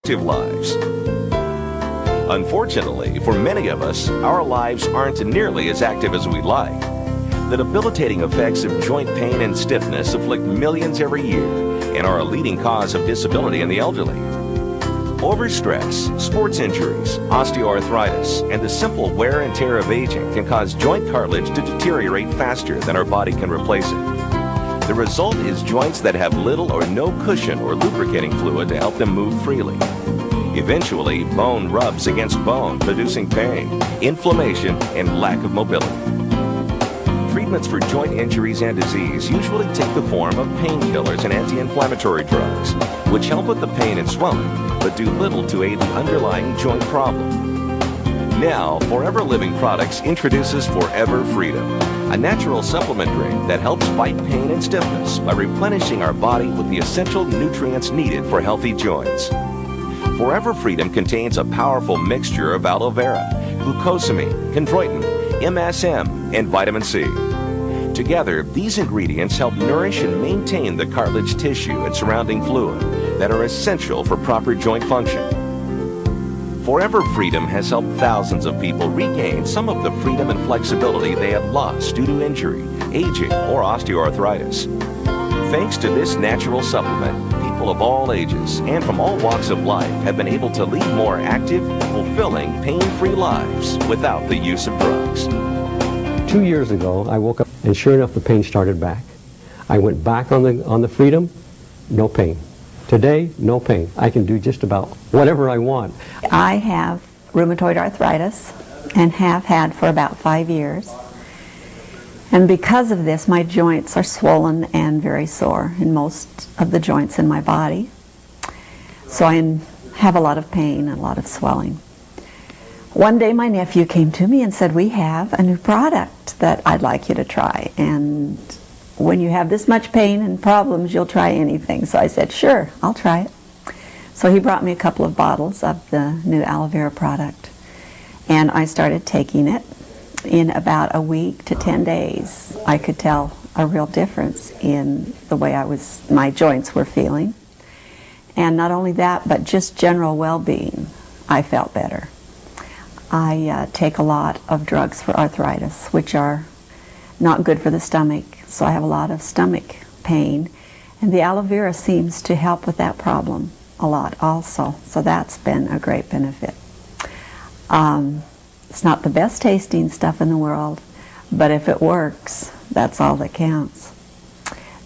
active lives. Unfortunately, for many of us, our lives aren't nearly as active as we'd like. The debilitating effects of joint pain and stiffness afflict millions every year and are a leading cause of disability in the elderly. Overstress, sports injuries, osteoarthritis, and the simple wear and tear of aging can cause joint cartilage to deteriorate faster than our body can replace it. The result is joints that have little or no cushion or lubricating fluid to help them move freely. Eventually, bone rubs against bone, producing pain, inflammation, and lack of mobility. Treatments for joint injuries and disease usually take the form of painkillers and anti-inflammatory drugs, which help with the pain and swelling, but do little to aid the underlying joint problem. Now, Forever Living Products introduces Forever Freedom, a natural supplement drink that helps fight pain and stiffness by replenishing our body with the essential nutrients needed for healthy joints. Forever Freedom contains a powerful mixture of aloe vera, glucosamine, chondroitin, MSM, and vitamin C. Together, these ingredients help nourish and maintain the cartilage tissue and surrounding fluid that are essential for proper joint function. Forever Freedom has helped thousands of people regain some of the freedom and flexibility they had lost due to injury, aging, or osteoarthritis. Thanks to this natural supplement, people of all ages and from all walks of life have been able to lead more active, fulfilling, pain-free lives without the use of drugs. 2 years ago, I woke up and sure enough, the pain started back. I went back on the Freedom, no pain. Today, no pain. I can do just about whatever I want. I have rheumatoid arthritis and have had for about 5 years. And because of this, my joints are swollen and very sore in most of the joints in my body. So I have a lot of pain and a lot of swelling. One day my nephew came to me and said, "We have a new product that I'd like you to try. And when you have this much pain and problems, you'll try anything." So I said, "Sure, I'll try it." So he brought me a couple of bottles of the new aloe vera product. And I started taking it. In about a week to 10 days, I could tell a real difference in the way my joints were feeling. And not only that, but just general well-being. I felt better. I take a lot of drugs for arthritis, which are not good for the stomach, so I have a lot of stomach pain. And the aloe vera seems to help with that problem a lot also, so that's been a great benefit. It's not the best tasting stuff in the world, but if it works, that's all that counts.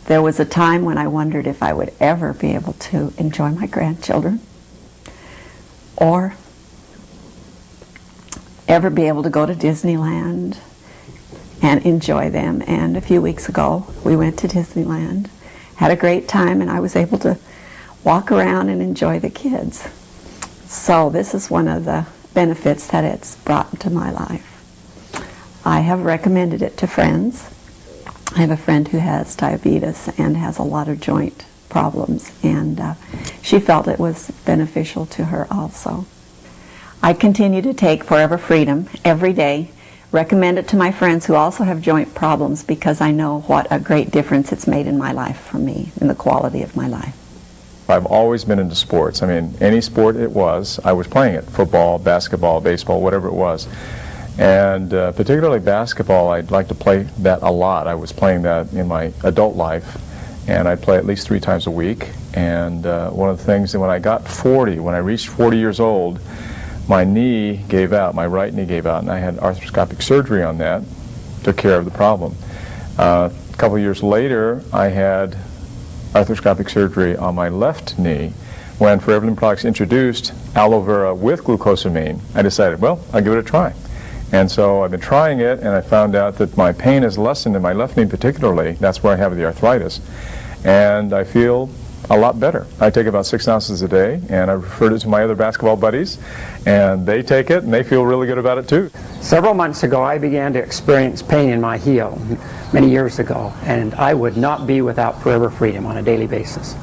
There was a time when I wondered if I would ever be able to enjoy my grandchildren or ever be able to go to Disneyland and enjoy them. And a few weeks ago, we went to Disneyland, had a great time, and I was able to walk around and enjoy the kids. So this is one of the benefits that it's brought into my life. I have recommended it to friends. I have a friend who has diabetes and has a lot of joint problems, and she felt it was beneficial to her also. I continue to take Forever Freedom every day, recommend it to my friends who also have joint problems because I know what a great difference it's made in my life for me, in the quality of my life. I've always been into sports. I mean, any sport it was, I was playing it. Football, basketball, baseball, whatever it was. And particularly basketball, I'd like to play that a lot. I was playing that in my adult life, and I'd play at least 3 times a week. And one of the things that when I got 40, when I reached 40 years old, my knee gave out, my right knee gave out, and I had arthroscopic surgery on that, took care of the problem. A couple of years later, I had arthroscopic surgery on my left knee. When Forever Living Products introduced aloe vera with glucosamine, I decided, well, I'll give it a try. And so I've been trying it, and I found out that my pain has lessened in my left knee particularly. That's where I have the arthritis. And I feel a lot better. I take about 6 ounces a day, and I referred it to my other basketball buddies, and they take it, and they feel really good about it too. Several months ago, I began to experience pain in my heel many years ago, and I would not be without Forever Freedom on a daily basis.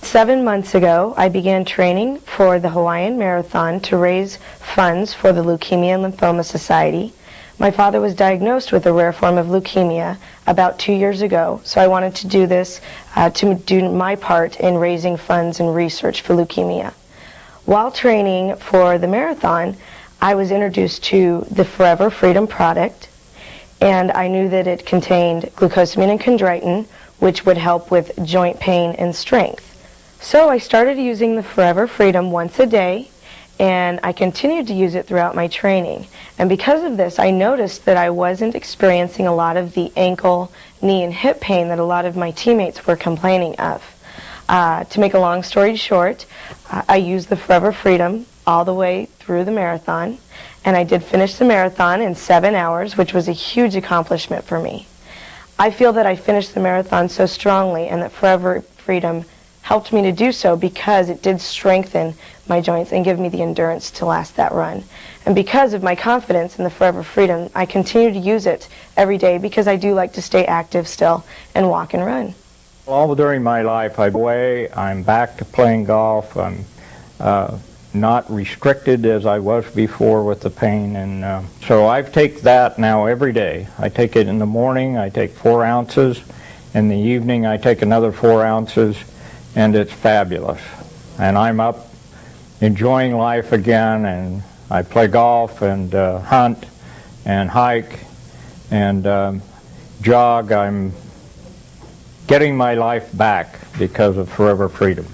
7 months ago, I began training for the Hawaiian Marathon to raise funds for the Leukemia and Lymphoma Society. My father was diagnosed with a rare form of leukemia about 2 years ago, so I wanted to do this to do my part in raising funds and research for leukemia. While training for the marathon, I was introduced to the Forever Freedom product, and I knew that it contained glucosamine and chondroitin, which would help with joint pain and strength. So I started using the Forever Freedom once a day, and I continued to use it throughout my training. And because of this, I noticed that I wasn't experiencing a lot of the ankle, knee, and hip pain that a lot of my teammates were complaining of. To make a long story short, I used the Forever Freedom all the way through the marathon, and I did finish the marathon in 7 hours, which was a huge accomplishment for me. I feel that I finished the marathon so strongly, and that Forever Freedom helped me to do so because it did strengthen my joints and give me the endurance to last that run. And because of my confidence in the Forever Freedom, I continue to use it every day because I do like to stay active still and walk and run. All during my life, I'm back to playing golf. I'm not restricted as I was before with the pain, and so I take that now every day. I take it in the morning, I take 4 ounces. In the evening, I take another 4 ounces, and it's fabulous. And I'm up enjoying life again, and I play golf and hunt and hike and jog. I'm getting my life back because of Forever Freedom.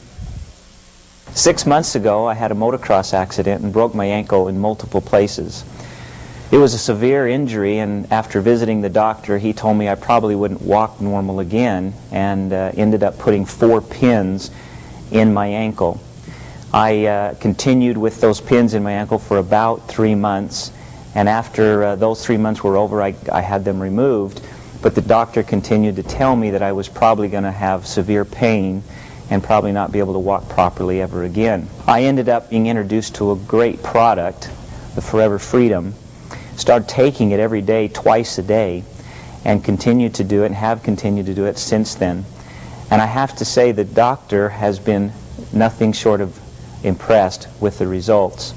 6 months ago, I had a motocross accident and broke my ankle in multiple places. It was a severe injury, and after visiting the doctor, he told me I probably wouldn't walk normal again, and ended up putting 4 pins in my ankle. I continued with those pins in my ankle for about 3 months, and after those 3 months were over, I had them removed, but the doctor continued to tell me that I was probably going to have severe pain and probably not be able to walk properly ever again. I ended up being introduced to a great product, the Forever Freedom. Started taking it every day, twice a day, and continued to do it and have continued to do it since then. And I have to say the doctor has been nothing short of impressed with the results.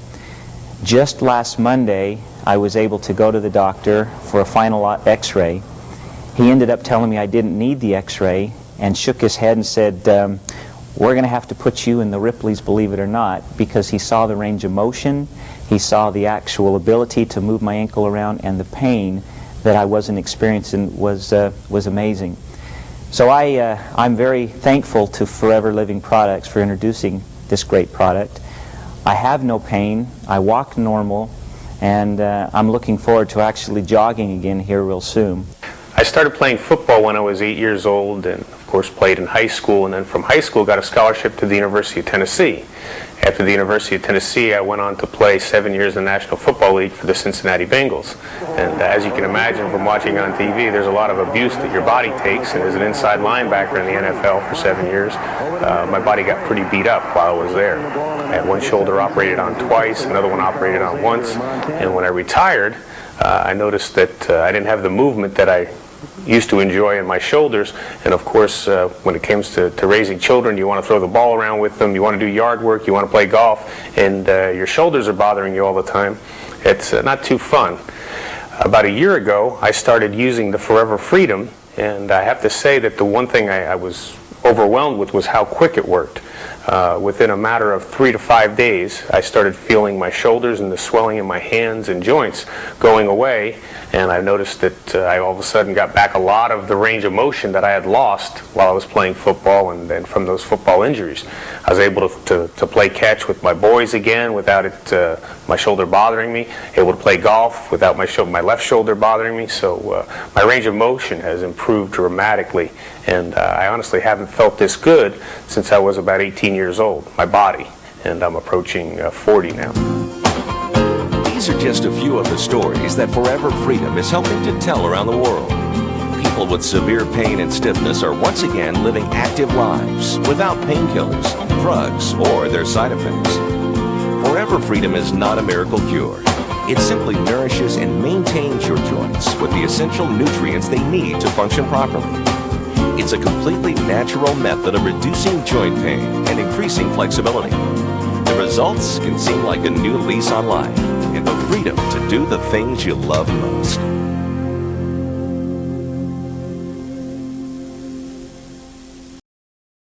Just last Monday, I was able to go to the doctor for a final x-ray. He ended up telling me I didn't need the x-ray and shook his head and said, we're going to have to put you in the Ripley's, believe it or not, because he saw the range of motion, he saw the actual ability to move my ankle around, and the pain that I wasn't experiencing was amazing. So I'm very thankful to Forever Living Products for introducing this great product. I have no pain, I walk normal, and I'm looking forward to actually jogging again here real soon. I started playing football when I was 8 years old, and of course played in high school, and then from high school got a scholarship to the University of Tennessee. After the University of Tennessee, I went on to play 7 years in the National Football League for the Cincinnati Bengals. And as you can imagine from watching on TV, there's a lot of abuse that your body takes, and as an inside linebacker in the NFL for 7 years, my body got pretty beat up while I was there. I had one shoulder operated on twice, another one operated on once, and when I retired, I noticed that I didn't have the movement that I used to enjoy in my shoulders, and of course when it comes to raising children, you want to throw the ball around with them, you want to do yard work, you want to play golf, and your shoulders are bothering you all the time. It's not too fun. About a year ago, I started using the Forever Freedom, and I have to say that the one thing I was overwhelmed with was how quick it worked. Within a matter of 3 to 5 days, I started feeling my shoulders and the swelling in my hands and joints going away, and I noticed that I all of a sudden got back a lot of the range of motion that I had lost while I was playing football and then from those football injuries. I was able to play catch with my boys again without my shoulder bothering me, able to play golf without my left shoulder bothering me, so my range of motion has improved dramatically, and I honestly haven't felt this good since I was about 18 years old, my body, and I'm approaching 40 now. These are just a few of the stories that Forever Freedom is helping to tell around the world. People with severe pain and stiffness are once again living active lives without painkillers, drugs, or their side effects. Forever Freedom is not a miracle cure. It simply nourishes and maintains your joints with the essential nutrients they need to function properly. It's a completely natural method of reducing joint pain and increasing flexibility. The results can seem like a new lease on life and the freedom to do the things you love most.